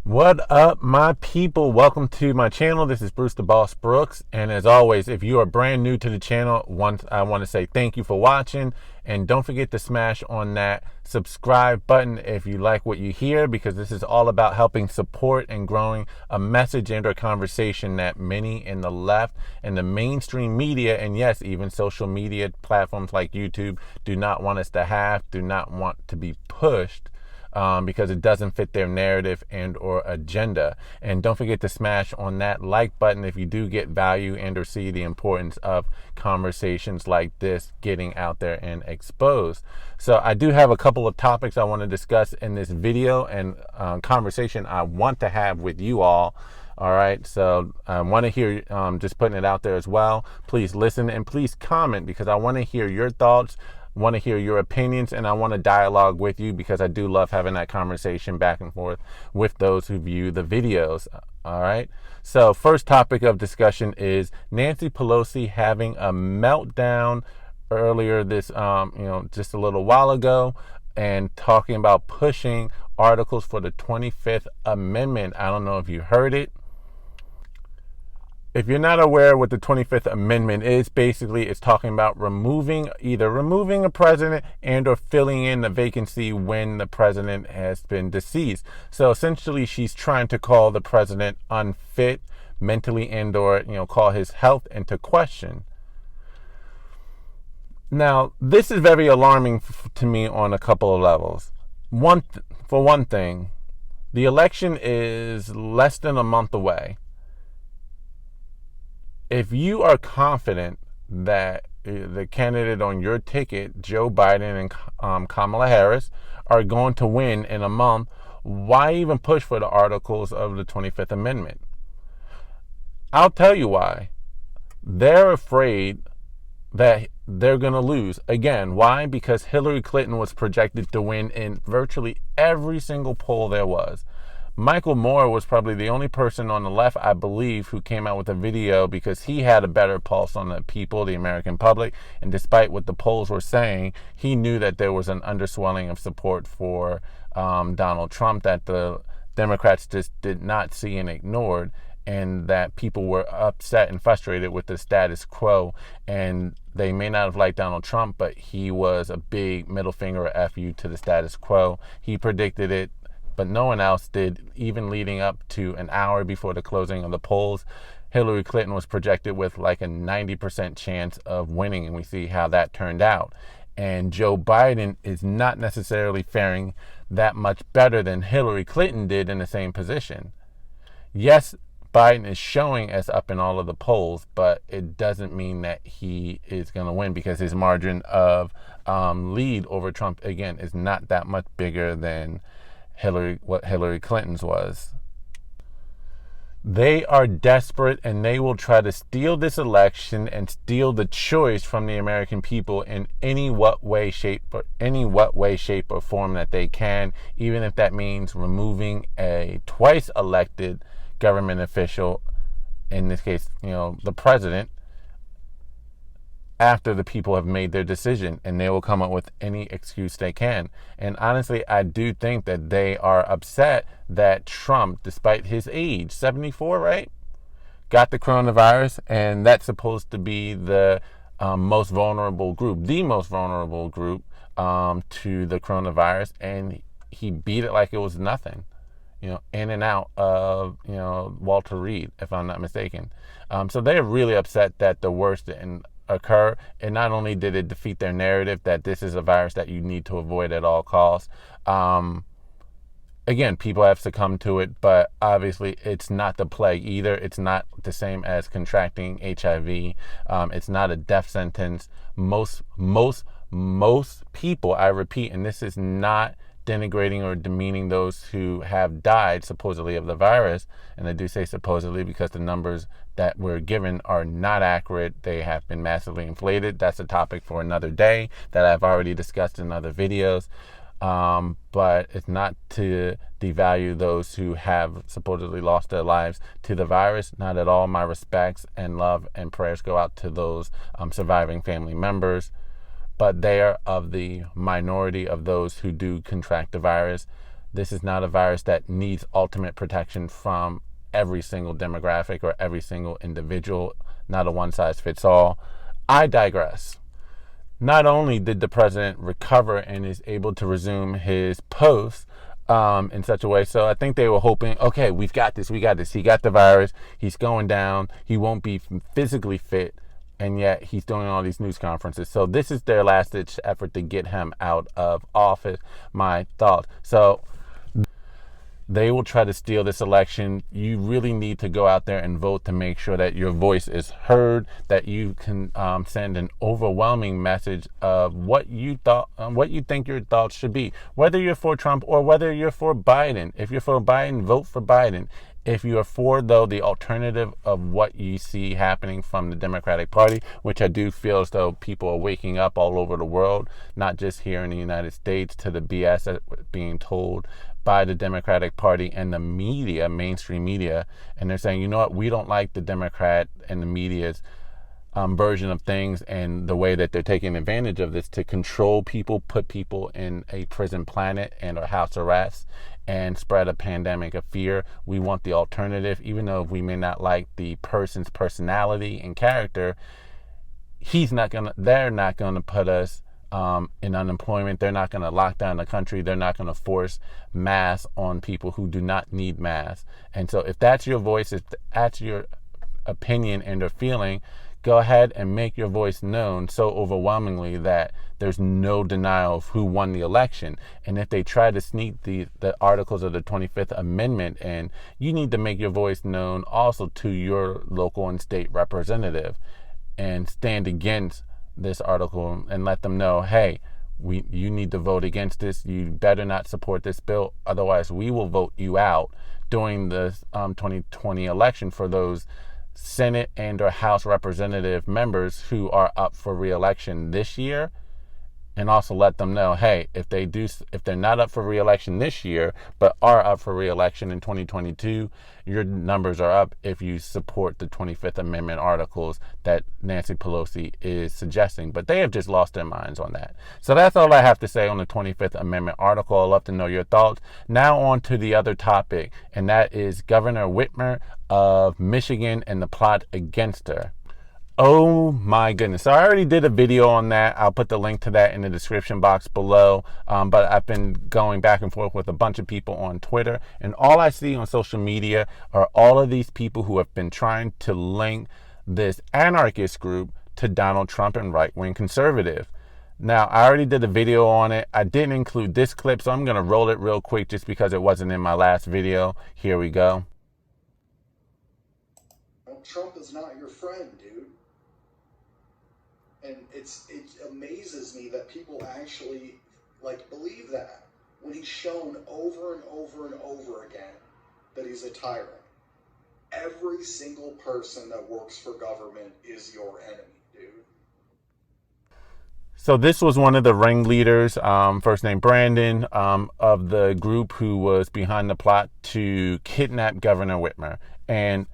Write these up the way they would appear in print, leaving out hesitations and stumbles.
What up, my people? Welcome to my channel. This is Bruce the Boss Brooks. And as always, if you are brand new to the channel, I want to say thank you for watching. And don't forget to smash on that subscribe button if you like what you hear, because this is all about helping support and growing a message and or conversation that many in the left and the mainstream media, and yes, even social media platforms like YouTube, do not want us to have, do not want to be pushed. Because it doesn't fit their narrative and or agenda. And don't forget to smash on that like button if you do get value and or see the importance of conversations like this getting out there and exposed. So I do have a couple of topics I want to discuss in this video and conversation I want to have with you all. All right, so I want to hear, just putting it out there as well. Please listen and please comment, because I want to hear your thoughts, want to hear your opinions, and I want to dialogue with you, because I do love having that conversation back and forth with those who view the videos. All right, so first topic of discussion is Nancy Pelosi having a meltdown earlier this, just a little while ago, and talking about pushing articles for the 25th Amendment. I don't know if you heard it. If you're not aware what the 25th Amendment is, basically it's talking about either removing a president and or filling in the vacancy when the president has been deceased. So essentially she's trying to call the president unfit mentally and or, call his health into question. Now, this is very alarming to me on a couple of levels. For one thing, the election is less than a month away. If you are confident that the candidate on your ticket, Joe Biden and Kamala Harris, are going to win in a month, why even push for the articles of the 25th Amendment? I'll tell you why. They're afraid that they're going to lose. Again, why? Because Hillary Clinton was projected to win in virtually every single poll there was. Michael Moore was probably the only person on the left, I believe, who came out with a video, because he had a better pulse on the people, the American public. And despite what the polls were saying, he knew that there was an underswelling of support for Donald Trump that the Democrats just did not see and ignored, and that people were upset and frustrated with the status quo. And they may not have liked Donald Trump, but he was a big middle finger or F you to the status quo. He predicted it, but no one else did. Even leading up to an hour before the closing of the polls, Hillary Clinton was projected with like a 90% chance of winning, and we see how that turned out. And Joe Biden is not necessarily faring that much better than Hillary Clinton did in the same position. Yes, Biden is showing as up in all of the polls, but it doesn't mean that he is going to win, because his margin of lead over Trump, again, is not that much bigger than what Hillary Clinton's was. They are desperate, and they will try to steal this election and steal the choice from the American people in any way, shape, or form that they can, even if that means removing a twice elected government official, in this case, the president, after the people have made their decision, and they will come up with any excuse they can. And honestly, I do think that they are upset that Trump, despite his age, 74, right, got the coronavirus, and that's supposed to be the most vulnerable group to the coronavirus, and he beat it like it was nothing. In and out of, Walter Reed, if I'm not mistaken. So they're really upset that the worst didn't occur. And not only did it defeat their narrative that this is a virus that you need to avoid at all costs. Again, people have succumbed to it, but obviously it's not the plague either. It's not the same as contracting HIV. It's not a death sentence. Most people, I repeat, and this is not denigrating or demeaning those who have died supposedly of the virus, and I do say supposedly because the numbers that we're given are not accurate. They have been massively inflated. That's a topic for another day that I've already discussed in other videos. But it's not to devalue those who have supposedly lost their lives to the virus. Not at all. My respects and love and prayers go out to those surviving family members. But they are of the minority of those who do contract the virus. This is not a virus that needs ultimate protection from every single demographic or every single individual, not a one-size-fits-all. I digress. Not only did the president recover and is able to resume his post in such a way, so I think they were hoping, okay, we got this. He got the virus. He's going down. He won't be physically fit, and yet he's doing all these news conferences. So this is their last-ditch effort to get him out of office, my thought. So they will try to steal this election. You really need to go out there and vote to make sure that your voice is heard, that you can send an overwhelming message of what you think your thoughts should be, whether you're for Trump or whether you're for Biden. If you're for Biden, vote for Biden. If you are for, though, the alternative of what you see happening from the Democratic Party, which I do feel as though people are waking up all over the world, not just here in the United States, to the BS that's being told by the Democratic Party and the media, mainstream media, and they're saying, you know what, we don't like the Democrat and the media's version of things and the way that they're taking advantage of this to control people, put people in a prison planet and or house arrest, and spread a pandemic of fear. We want the alternative, even though we may not like the person's personality and character. They're not gonna put us in unemployment. They're not going to lock down the country. They're not going to force masks on people who do not need masks. And so if that's your voice, if that's your opinion and or feeling, go ahead and make your voice known so overwhelmingly that there's no denial of who won the election. And if they try to sneak the articles of the 25th Amendment in, you need to make your voice known also to your local and state representative and stand against this article and let them know, hey, you need to vote against this. You better not support this bill. Otherwise, we will vote you out during the 2020 election for those Senate and or House representative members who are up for re-election this year. And also let them know, hey, if they're not up for re-election this year, but are up for re-election in 2022, your numbers are up if you support the 25th Amendment articles that Nancy Pelosi is suggesting. But they have just lost their minds on that. So that's all I have to say on the 25th Amendment article. I'd love to know your thoughts. Now on to the other topic, and that is Governor Whitmer of Michigan and the plot against her. Oh my goodness. So I already did a video on that. I'll put the link to that in the description box below. But I've been going back and forth with a bunch of people on Twitter, and all I see on social media are all of these people who have been trying to link this anarchist group to Donald Trump and right-wing conservative. Now, I already did a video on it. I didn't include this clip, so I'm going to roll it real quick just because it wasn't in my last video. Here we go. Trump is not your friend, dude. And it amazes me that people actually believe that when he's shown over and over and over again that he's a tyrant. Every single person that works for government is your enemy, dude. So this was one of the ringleaders, first name Brandon, of the group who was behind the plot to kidnap Governor Whitmer. And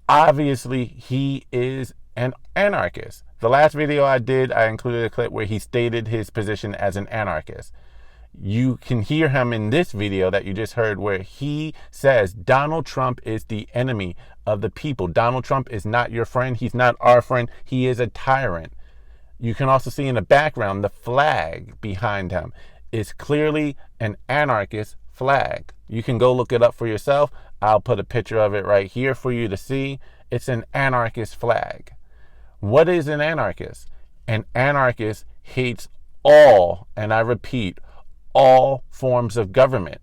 obviously he is an anarchist. The last video I did, I included a clip where he stated his position as an anarchist. You can hear him in this video that you just heard where he says Donald Trump is the enemy of the people. Donald Trump is not your friend. He's not our friend. He is a tyrant. You can also see in the background, the flag behind him is clearly an anarchist flag. You can go look it up for yourself. I'll put a picture of it right here for you to see. It's an anarchist flag. What is an anarchist? An anarchist hates all, and I repeat, all forms of government.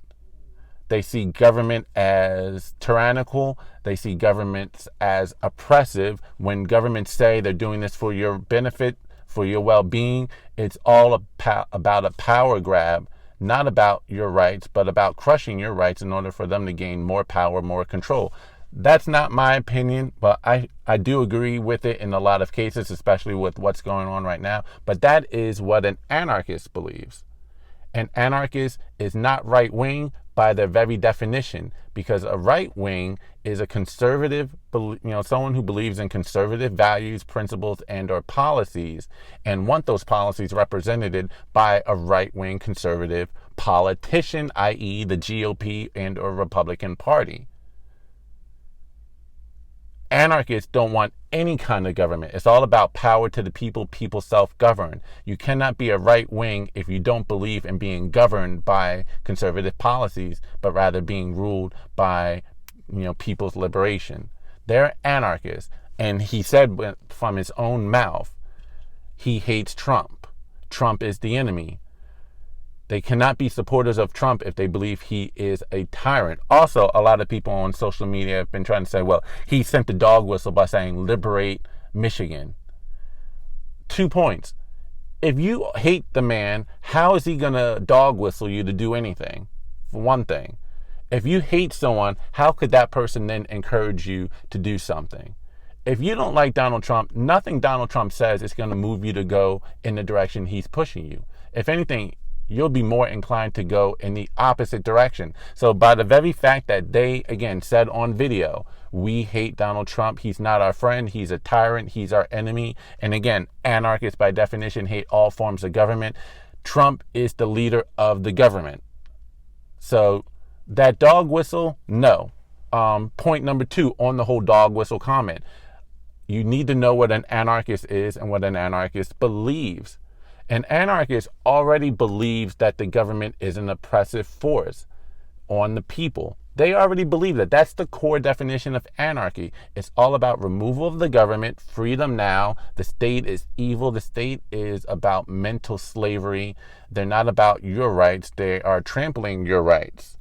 They see government as tyrannical. They see governments as oppressive. When governments say they're doing this for your benefit, for your well-being, it's all about a power grab, not about your rights, but about crushing your rights in order for them to gain more power, more control. That's not my opinion, but I do agree with it in a lot of cases, especially with what's going on right now. But that is what an anarchist believes. An anarchist is not right-wing, by their very definition, because a right wing is a conservative, someone who believes in conservative values, principles, and or policies, and want those policies represented by a right wing conservative politician, i.e. the GOP and or Republican Party. Anarchists don't want any kind of government. It's all about power to the people, people self-govern. You cannot be a right wing if you don't believe in being governed by conservative policies, but rather being ruled by, people's liberation. They're anarchists. And he said from his own mouth, he hates Trump. Trump is the enemy. They cannot be supporters of Trump if they believe he is a tyrant. Also, a lot of people on social media have been trying to say, well, he sent the dog whistle by saying liberate Michigan. 2 points. If you hate the man, how is he going to dog whistle you to do anything? For one thing. If you hate someone, how could that person then encourage you to do something? If you don't like Donald Trump, nothing Donald Trump says is going to move you to go in the direction he's pushing you. If anything, you'll be more inclined to go in the opposite direction. So by the very fact that they, again, said on video, we hate Donald Trump, he's not our friend, he's a tyrant, he's our enemy. And again, anarchists by definition hate all forms of government. Trump is the leader of the government. So that dog whistle, no. Point number 2 on the whole dog whistle comment. You need to know what an anarchist is and what an anarchist believes. An anarchist already believes that the government is an oppressive force on the people. They already believe that. That's the core definition of anarchy. It's all about removal of the government, freedom now. The state is evil. The state is about mental slavery. They're not about your rights. They are trampling your rights.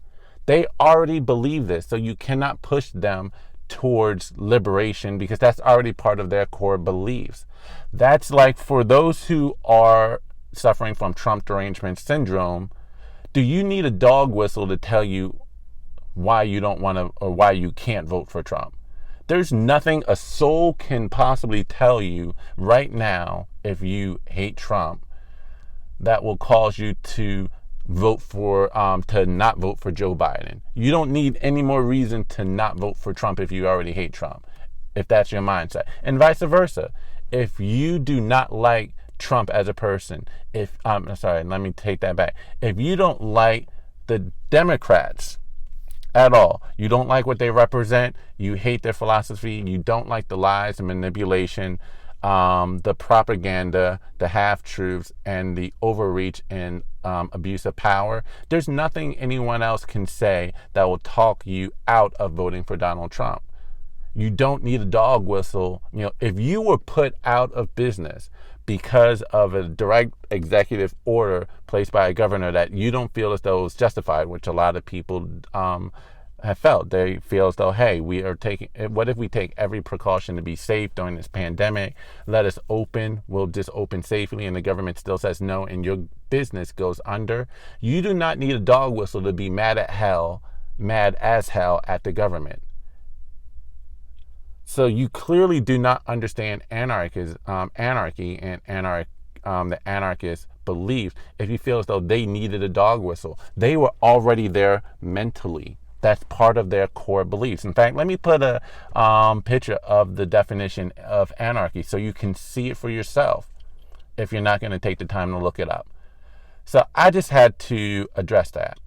They already believe this, so you cannot push them towards liberation because that's already part of their core beliefs. That's like for those who are suffering from Trump derangement syndrome, do you need a dog whistle to tell you why you don't want to or why you can't vote for Trump? There's nothing a soul can possibly tell you right now if you hate Trump that will cause you to vote for to not vote for Joe Biden. You don't need any more reason to not vote for Trump if you already hate Trump, if that's your mindset. And vice versa. If you do not like Trump as a person, let me take that back. If you don't like the Democrats at all, you don't like what they represent, you hate their philosophy, you don't like the lies and manipulation, the propaganda, the half-truths, and the overreach and abuse of power, there's nothing anyone else can say that will talk you out of voting for Donald Trump. You don't need a dog whistle. If you were put out of business because of a direct executive order placed by a governor that you don't feel as though is justified, which a lot of people have felt. They feel as though, hey, what if we take every precaution to be safe during this pandemic? Let us open. We'll just open safely, and the government still says no, and your business goes under. You do not need a dog whistle to be mad as hell at the government. So you clearly do not understand anarchy and the anarchist beliefs if you feel as though they needed a dog whistle. They were already there mentally. That's part of their core beliefs. In fact, let me put a picture of the definition of anarchy so you can see it for yourself if you're not going to take the time to look it up. So I just had to address that.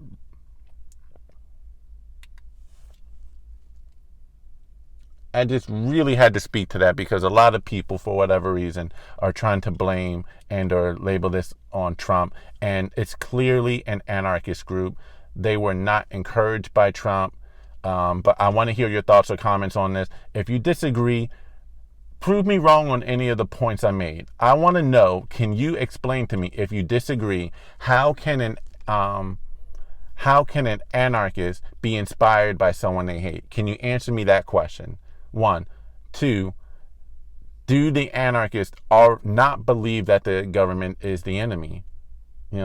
I just really had to speak to that because a lot of people, for whatever reason, are trying to blame and or label this on Trump. And it's clearly an anarchist group. They were not encouraged by Trump. But I want to hear your thoughts or comments on this. If you disagree, prove me wrong on any of the points I made. I want to know, can you explain to me, if you disagree, how can an anarchist be inspired by someone they hate? Can you answer me that question? 1. 2, do the anarchists not believe that the government is the enemy?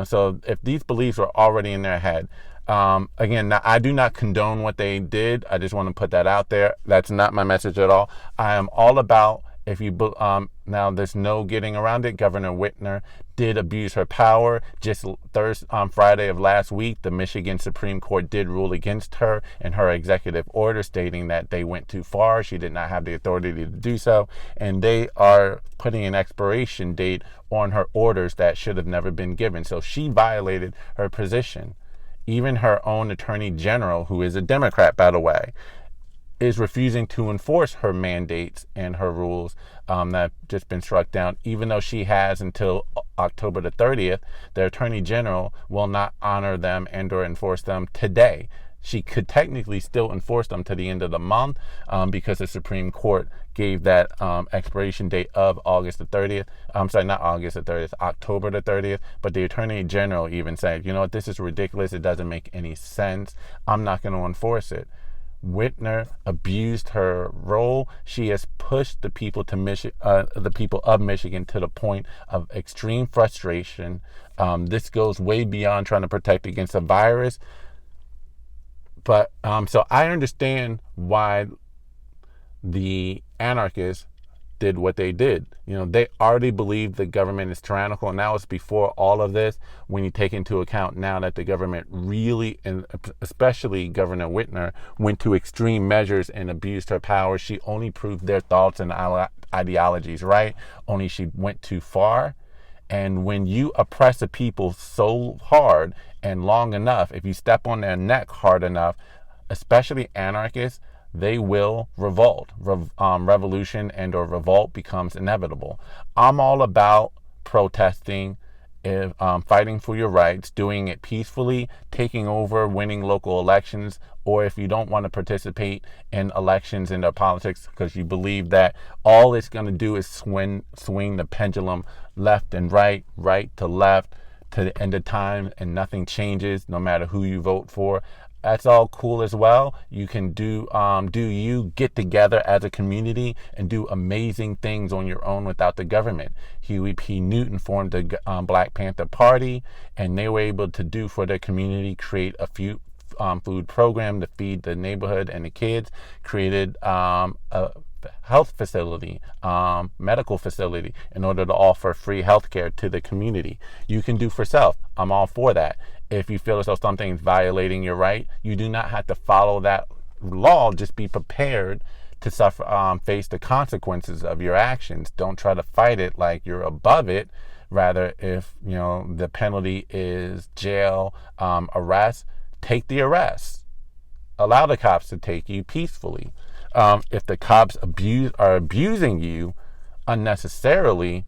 So if these beliefs are already in their head, again, now, I do not condone what they did. I just want to put that out there. That's not my message at all. I am all about, now there's no getting around it. Governor Whitmer did abuse her power. Just Thursday, on Friday of last week, the Michigan Supreme Court did rule against her in her executive order, stating that they went too far. She did not have the authority to do so, and they are putting an expiration date on her orders that should have never been given. So she violated her position. Even her own attorney general, who is a Democrat, by the way, is refusing to enforce her mandates and her rules that have just been struck down, even though she has until October the 30th. The Attorney General will not honor them and or enforce them today. She could technically still enforce them to the end of the month because the Supreme Court gave that expiration date of August the 30th. I'm sorry, not August the 30th, October the 30th. But the Attorney General even said, you know what, this is ridiculous. It doesn't make any sense. I'm not going to enforce it. Whitmer abused her role. She has pushed the people the people of Michigan to the point of extreme frustration. This goes way beyond trying to protect against a virus. But so I understand why the anarchists did what they did. You know, they already believe the government is tyrannical, and that was before all of this. When you take into account now that the government really, and especially Governor Whitmer, went to extreme measures and abused her power. She only proved their thoughts and ideologies right, only she went too far. And when you oppress a people so hard and long enough, if you step on their neck hard enough, especially anarchists, they will revolt. Revolution and or revolt becomes inevitable. I'm all about protesting, fighting for your rights, doing it peacefully, taking over, winning local elections, or if you don't want to participate in elections and their politics because you believe that all it's going to do is swing the pendulum left and right to left to the end of time, and nothing changes no matter who you vote for. That's all cool as well. You can do you get together as a community and do amazing things on your own without the government. Huey P. Newton formed the Black Panther Party, and they were able to do for their community, create a few food program to feed the neighborhood and the kids, created a health facility, medical facility, in order to offer free health care to the community. You can do for self. I'm all for that. If you feel as though something's violating your right, you do not have to follow that law. Just be prepared to suffer, face the consequences of your actions. Don't try to fight it like you're above it. Rather, if you know the penalty is jail, arrest, take the arrest. Allow the cops to take you peacefully. If the cops are abusing you unnecessarily,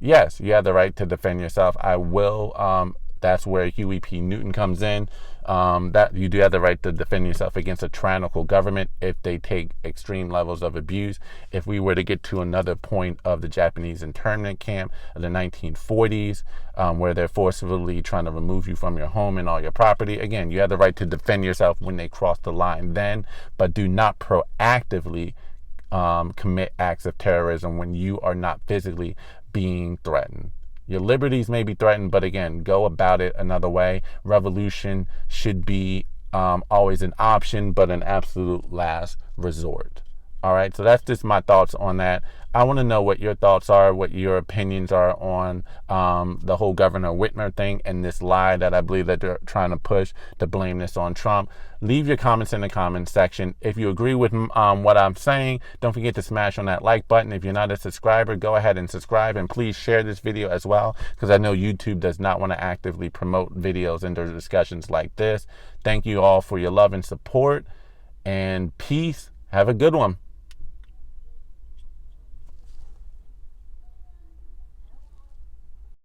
yes, you have the right to defend yourself. I will. That's where Huey P. Newton comes in. That you do have the right to defend yourself against a tyrannical government if they take extreme levels of abuse. If we were to get to another point of the Japanese internment camp of the 1940s, where they're forcibly trying to remove you from your home and all your property, again, you have the right to defend yourself when they cross the line then, but do not proactively commit acts of terrorism when you are not physically being threatened. Your liberties may be threatened, but again, go about it another way. Revolution should be always an option, but an absolute last resort. All right, so that's just my thoughts on that. I want to know what your thoughts are, what your opinions are on the whole Governor Whitmer thing and this lie that I believe that they're trying to push to blame this on Trump. Leave your comments in the comments section. If you agree with what I'm saying, don't forget to smash on that like button. If you're not a subscriber, go ahead and subscribe, and please share this video as well, because I know YouTube does not want to actively promote videos and discussions like this. Thank you all for your love and support, and peace. Have a good one.